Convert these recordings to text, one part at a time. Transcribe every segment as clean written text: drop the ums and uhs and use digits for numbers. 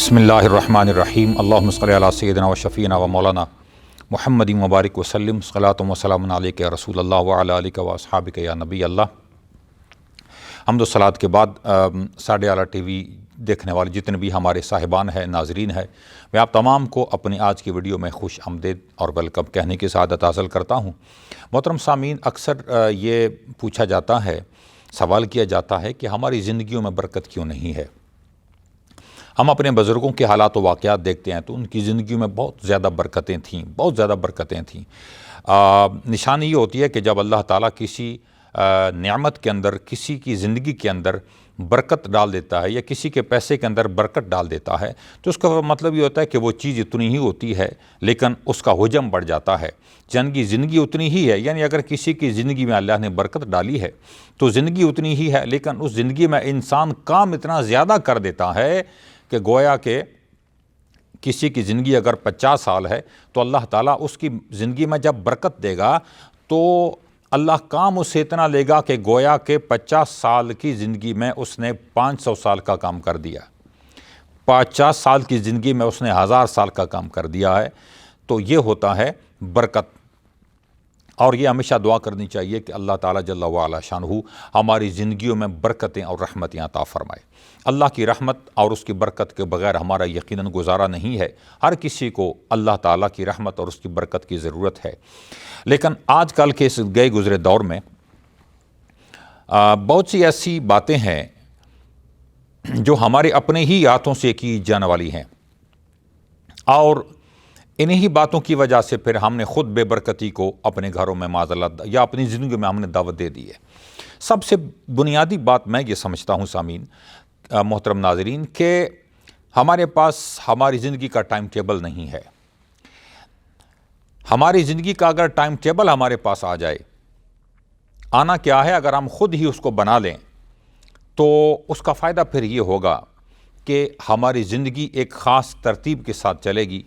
بسم اللہ الرحمن الرحیم اللہم صلی علی سیدنا و شفینا و مولانا محمد مبارک وسلم صلاۃ و سلام علیک یا رسول اللہ وعلی آلک و اصحابک یا نبی اللہ۔ حمد و صلات کے بعد ساڑھے اعلیٰ ٹی وی دیکھنے والے جتنے بھی ہمارے صاحبان ہیں، ناظرین ہیں، میں آپ تمام کو اپنی آج کی ویڈیو میں خوش آمدید اور ویلکم کہنے کی سعادت حاصل کرتا ہوں۔ محترم سامعین، اکثر یہ پوچھا جاتا ہے، سوال کیا جاتا ہے کہ ہماری زندگیوں میں برکت کیوں نہیں ہے۔ ہم اپنے بزرگوں کے حالات و واقعات دیکھتے ہیں تو ان کی زندگیوں میں بہت زیادہ برکتیں تھیں۔ نشانی یہ ہوتی ہے کہ جب اللہ تعالیٰ کسی نعمت کے اندر، کسی کی زندگی کے اندر برکت ڈال دیتا ہے یا کسی کے پیسے کے اندر برکت ڈال دیتا ہے تو اس کا مطلب یہ ہوتا ہے کہ وہ چیز اتنی ہی ہوتی ہے لیکن اس کا حجم بڑھ جاتا ہے، یعنی زندگی اتنی ہی ہے۔ یعنی اگر کسی کی زندگی میں اللہ نے برکت ڈالی ہے تو زندگی اتنی ہی ہے، لیکن اس زندگی میں انسان کام اتنا زیادہ کر دیتا ہے کہ گویا کہ کسی کی زندگی اگر 50 سال ہے تو اللہ تعالیٰ اس کی زندگی میں جب برکت دے گا تو اللہ کام اس سے اتنا لے گا کہ گویا کہ 50 سال کی زندگی میں اس نے 500 سال کا کام کر دیا، 50 سال کی زندگی میں اس نے 1000 سال کا کام کر دیا ہے۔ تو یہ ہوتا ہے برکت، اور یہ ہمیشہ دعا کرنی چاہیے کہ اللہ تعالیٰ جل وعلا شانہ ہماری زندگیوں میں برکتیں اور رحمتیں عطا فرمائے۔ اللہ کی رحمت اور اس کی برکت کے بغیر ہمارا یقیناً گزارا نہیں ہے۔ ہر کسی کو اللہ تعالیٰ کی رحمت اور اس کی برکت کی ضرورت ہے، لیکن آج کل کے اس گئے گزرے دور میں بہت سی ایسی باتیں ہیں جو ہمارے اپنے ہی ہاتھوں سے کی جانے والی ہیں، اور انہی باتوں کی وجہ سے پھر ہم نے خود بے برکتی کو اپنے گھروں میں معذلت یا اپنی زندگی میں ہم نے دعوت دے دی ہے۔ سب سے بنیادی بات میں یہ سمجھتا ہوں سامعین، محترم ناظرین، کہ ہمارے پاس ہماری زندگی کا ٹائم ٹیبل نہیں ہے۔ ہماری زندگی کا اگر ٹائم ٹیبل ہمارے پاس آ جائے، آنا کیا ہے، اگر ہم خود ہی اس کو بنا لیں تو اس کا فائدہ پھر یہ ہوگا کہ ہماری زندگی ایک خاص ترتیب کے ساتھ چلے گی،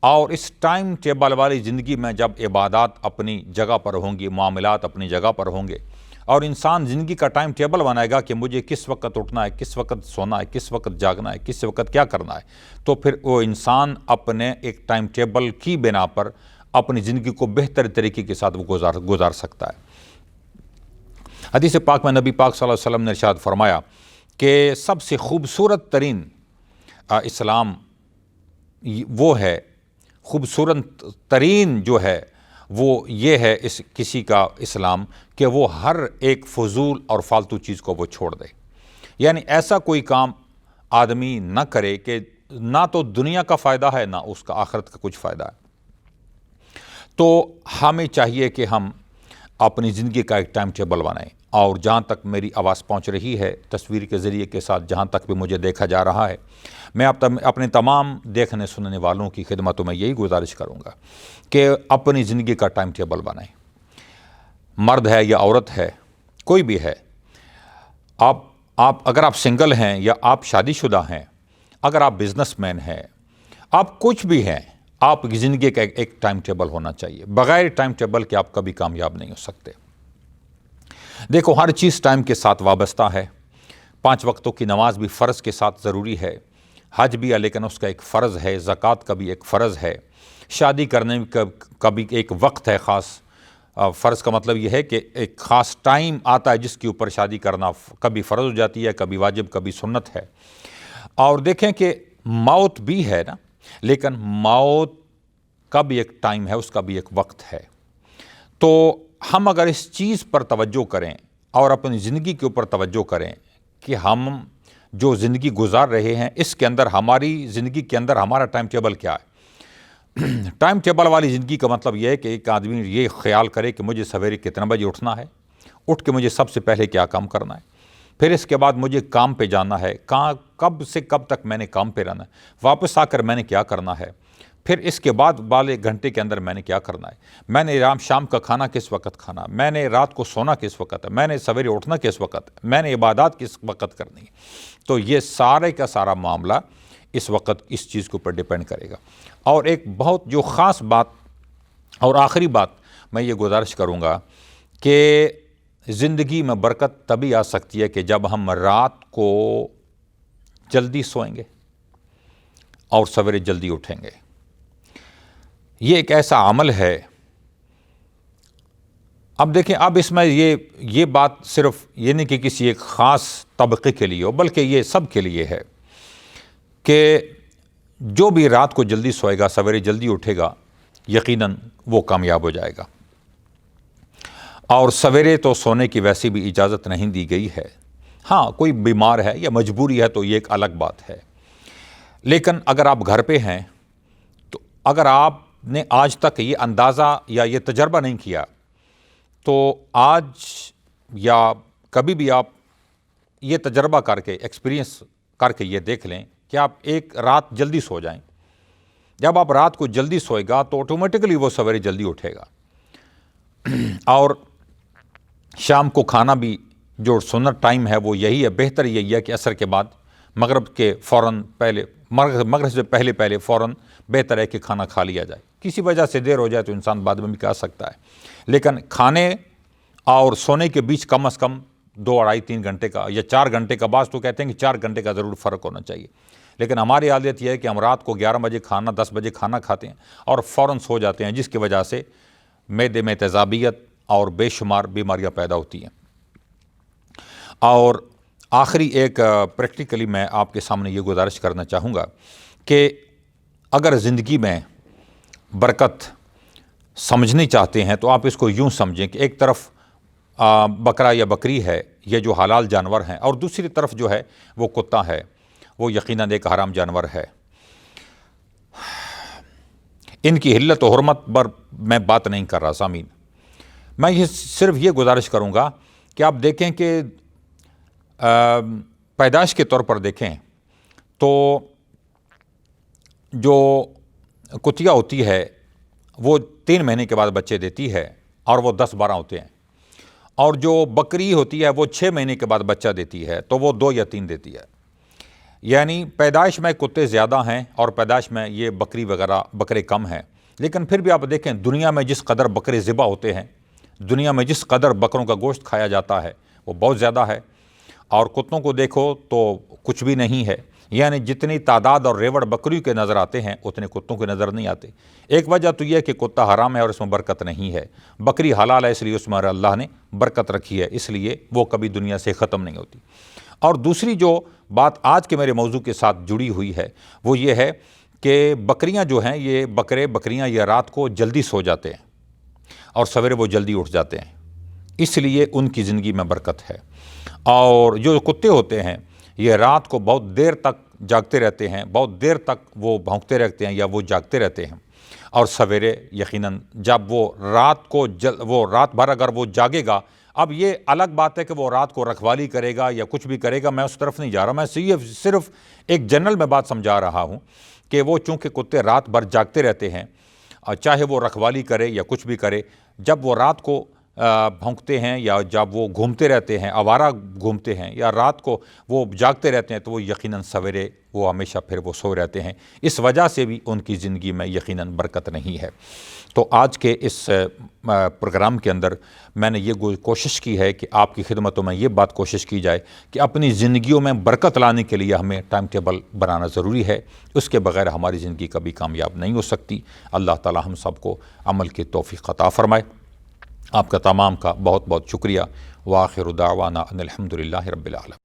اور اس ٹائم ٹیبل والی زندگی میں جب عبادات اپنی جگہ پر ہوں گی، معاملات اپنی جگہ پر ہوں گے، اور انسان زندگی کا ٹائم ٹیبل بنائے گا کہ مجھے کس وقت اٹھنا ہے، کس وقت سونا ہے، کس وقت جاگنا ہے، کس وقت کیا کرنا ہے، تو پھر وہ انسان اپنے ایک ٹائم ٹیبل کی بنا پر اپنی زندگی کو بہتر طریقے کے ساتھ وہ گزار سکتا ہے۔ حدیث پاک میں نبی پاک صلی اللہ علیہ وسلم نے ارشاد فرمایا کہ سب سے خوبصورت ترین اسلام وہ ہے، خوبصورت ترین جو ہے وہ یہ ہے اس کسی کا اسلام کہ وہ ہر ایک فضول اور فالتو چیز کو وہ چھوڑ دے۔ یعنی ایسا کوئی کام آدمی نہ کرے کہ نہ تو دنیا کا فائدہ ہے نہ اس کا آخرت کا کچھ فائدہ ہے۔ تو ہمیں چاہیے کہ ہم اپنی زندگی کا ایک ٹائم ٹیبل بنائیں، اور جہاں تک میری آواز پہنچ رہی ہے تصویر کے ذریعے کے ساتھ، جہاں تک بھی مجھے دیکھا جا رہا ہے، میں اپنے تمام دیکھنے سننے والوں کی خدمتوں میں یہی گزارش کروں گا کہ اپنی زندگی کا ٹائم ٹیبل بنائیں۔ مرد ہے یا عورت ہے، کوئی بھی ہے، اگر آپ سنگل ہیں یا آپ شادی شدہ ہیں، اگر آپ بزنس مین ہیں، آپ کچھ بھی ہیں، آپ کی زندگی کا ایک ٹائم ٹیبل ہونا چاہیے۔ بغیر ٹائم ٹیبل کے آپ کبھی کامیاب نہیں ہو سکتے۔ دیکھو، ہر چیز ٹائم کے ساتھ وابستہ ہے۔ 5 وقتوں کی نماز بھی فرض کے ساتھ ضروری ہے، حج بھی ہے لیکن اس کا ایک فرض ہے، زکوٰۃ کا بھی ایک فرض ہے، شادی کرنے کا بھی ایک وقت ہے خاص۔ فرض کا مطلب یہ ہے کہ ایک خاص ٹائم آتا ہے جس کے اوپر شادی کرنا کبھی فرض ہو جاتی ہے، کبھی واجب، کبھی سنت ہے۔ اور دیکھیں کہ موت بھی ہے نا، لیکن موت کا بھی ایک ٹائم ہے، اس کا بھی ایک وقت ہے۔ تو ہم اگر اس چیز پر توجہ کریں اور اپنی زندگی کے اوپر توجہ کریں کہ ہم جو زندگی گزار رہے ہیں اس کے اندر، ہماری زندگی کے اندر ہمارا ٹائم ٹیبل کیا ہے۔ ٹائم ٹیبل والی زندگی کا مطلب یہ ہے کہ ایک آدمی یہ خیال کرے کہ مجھے سویرے کتنا بجے اٹھنا ہے، اٹھ کے مجھے سب سے پہلے کیا کام کرنا ہے، پھر اس کے بعد مجھے کام پہ جانا ہے، کب سے کب تک میں نے کام پہ رہنا ہے، واپس آ کر میں نے کیا کرنا ہے، پھر اس کے بعد والے گھنٹے کے اندر میں نے کیا کرنا ہے، میں نے شام کا کھانا کس وقت کھانا، میں نے رات کو سونا کس وقت ہے، میں نے سویرے اٹھنا کس وقت ہے، میں نے عبادات کس وقت کرنی ہے۔ تو یہ سارے کا سارا معاملہ اس وقت اس چیز کے اوپر ڈیپینڈ کرے گا۔ اور ایک بہت جو خاص بات اور آخری بات میں یہ گزارش کروں گا کہ زندگی میں برکت تبھی آ سکتی ہے کہ جب ہم رات کو جلدی سوئیں گے۔ اور سویرے جلدی اٹھیں گے۔ یہ ایک ایسا عمل ہے، اب دیکھیں، اب اس میں یہ بات صرف یہ نہیں کہ کسی ایک خاص طبقے کے لیے ہو، بلکہ یہ سب کے لیے ہے کہ جو بھی رات کو جلدی سوئے گا، سویرے جلدی اٹھے گا، یقیناً وہ کامیاب ہو جائے گا۔ اور سویرے تو سونے کی ویسی بھی اجازت نہیں دی گئی ہے، ہاں کوئی بیمار ہے یا مجبوری ہے تو یہ ایک الگ بات ہے، لیکن اگر آپ گھر پہ ہیں تو اگر آپ نے آج تک یہ اندازہ یا یہ تجربہ نہیں کیا تو آج یا کبھی بھی آپ یہ تجربہ کر کے، ایکسپیرینس کر کے یہ دیکھ لیں کہ آپ ایک رات جلدی سو جائیں۔ جب آپ رات کو جلدی سوئے گا تو آٹومیٹکلی وہ سویرے جلدی اٹھے گا، اور شام کو کھانا بھی جو سنت ٹائم ہے وہ یہی ہے، بہتر یہی ہے کہ عصر کے بعد، مغرب کے فوراً پہلے، مغرب سے پہلے فوراً بہتر ہے کہ کھانا کھا لیا جائے۔ کسی وجہ سے دیر ہو جائے تو انسان بعد میں بھی کھا سکتا ہے، لیکن کھانے اور سونے کے بیچ کم از کم 2 اڑائی 3 گھنٹے کا یا 4 گھنٹے کا، بعض تو کہتے ہیں کہ 4 گھنٹے کا ضرور فرق ہونا چاہیے، لیکن ہماری عادت یہ ہے کہ ہم رات کو 11 بجے کھانا، 10 بجے کھانا کھاتے ہیں اور فوراً سو جاتے ہیں، جس کی وجہ سے معدے میں تیزابیت اور بے شمار بیماریاں پیدا ہوتی ہیں۔ اور آخری ایک پریکٹیکلی میں آپ کے سامنے یہ گزارش کرنا چاہوں گا کہ اگر زندگی میں برکت سمجھنی چاہتے ہیں تو آپ اس کو یوں سمجھیں کہ ایک طرف بکرا یا بکری ہے، یہ جو حلال جانور ہیں، اور دوسری طرف جو ہے وہ کتا ہے، وہ یقیناً ایک حرام جانور ہے۔ ان کی حلت و حرمت پر میں بات نہیں کر رہا سامعین، میں صرف یہ گزارش کروں گا کہ آپ دیکھیں کہ پیدائش کے طور پر دیکھیں تو جو کتیا ہوتی ہے وہ 3 مہینے کے بعد بچے دیتی ہے اور وہ 10-12 ہوتے ہیں، اور جو بکری ہوتی ہے وہ 6 مہینے کے بعد بچہ دیتی ہے تو وہ 2 یا 3 دیتی ہے۔ یعنی پیدائش میں کتے زیادہ ہیں اور پیدائش میں یہ بکری وغیرہ بکرے کم ہیں، لیکن پھر بھی آپ دیکھیں دنیا میں جس قدر بکرے ذبح ہوتے ہیں، دنیا میں جس قدر بکروں کا گوشت کھایا جاتا ہے وہ بہت زیادہ ہے، اور کتوں کو دیکھو تو کچھ بھی نہیں ہے۔ یعنی جتنی تعداد اور ریوڑ بکریوں کے نظر آتے ہیں اتنے کتوں کے نظر نہیں آتے۔ ایک وجہ تو یہ ہے کہ کتا حرام ہے اور اس میں برکت نہیں ہے، بکری حلال ہے اس لیے اس میں اللہ نے برکت رکھی ہے، اس لیے وہ کبھی دنیا سے ختم نہیں ہوتی۔ اور دوسری جو بات آج کے میرے موضوع کے ساتھ جڑی ہوئی ہے وہ یہ ہے کہ بکریاں جو ہیں، یہ بکریاں یہ رات کو جلدی سو جاتے ہیں اور سویرے وہ جلدی اٹھ جاتے ہیں، اس لیے ان کی زندگی میں برکت ہے۔ اور جو کتے ہوتے ہیں یہ رات کو بہت دیر تک جاگتے رہتے ہیں، بہت دیر تک وہ بھونکتے رہتے ہیں یا وہ جاگتے رہتے ہیں، اور سویرے یقیناً جب وہ رات بھر اگر وہ جاگے گا، اب یہ الگ بات ہے کہ وہ رات کو رکھوالی کرے گا یا کچھ بھی کرے گا، میں اس طرف نہیں جا رہا، میں صرف ایک جنرل میں بات سمجھا رہا ہوں کہ وہ چونکہ کتے رات بھر جاگتے رہتے ہیں، چاہے وہ رکھوالی کرے یا کچھ بھی کرے، جب وہ رات کو بھونکتے ہیں یا جب وہ گھومتے رہتے ہیں، آوارہ گھومتے ہیں یا رات کو وہ جاگتے رہتے ہیں، تو وہ یقیناً سویرے وہ ہمیشہ پھر وہ سو رہتے ہیں، اس وجہ سے بھی ان کی زندگی میں یقیناً برکت نہیں ہے۔ تو آج کے اس پروگرام کے اندر میں نے یہ کوشش کی ہے کہ آپ کی خدمتوں میں یہ بات کوشش کی جائے کہ اپنی زندگیوں میں برکت لانے کے لیے ہمیں ٹائم ٹیبل بنانا ضروری ہے، اس کے بغیر ہماری زندگی کبھی کامیاب نہیں ہو سکتی۔ اللہ تعالی ہم سب کو عمل کی توفیق عطا فرمائے۔ آپ کا تمام کا بہت بہت شکریہ۔ وآخر دعوانا ان الحمد للہ رب العالمین۔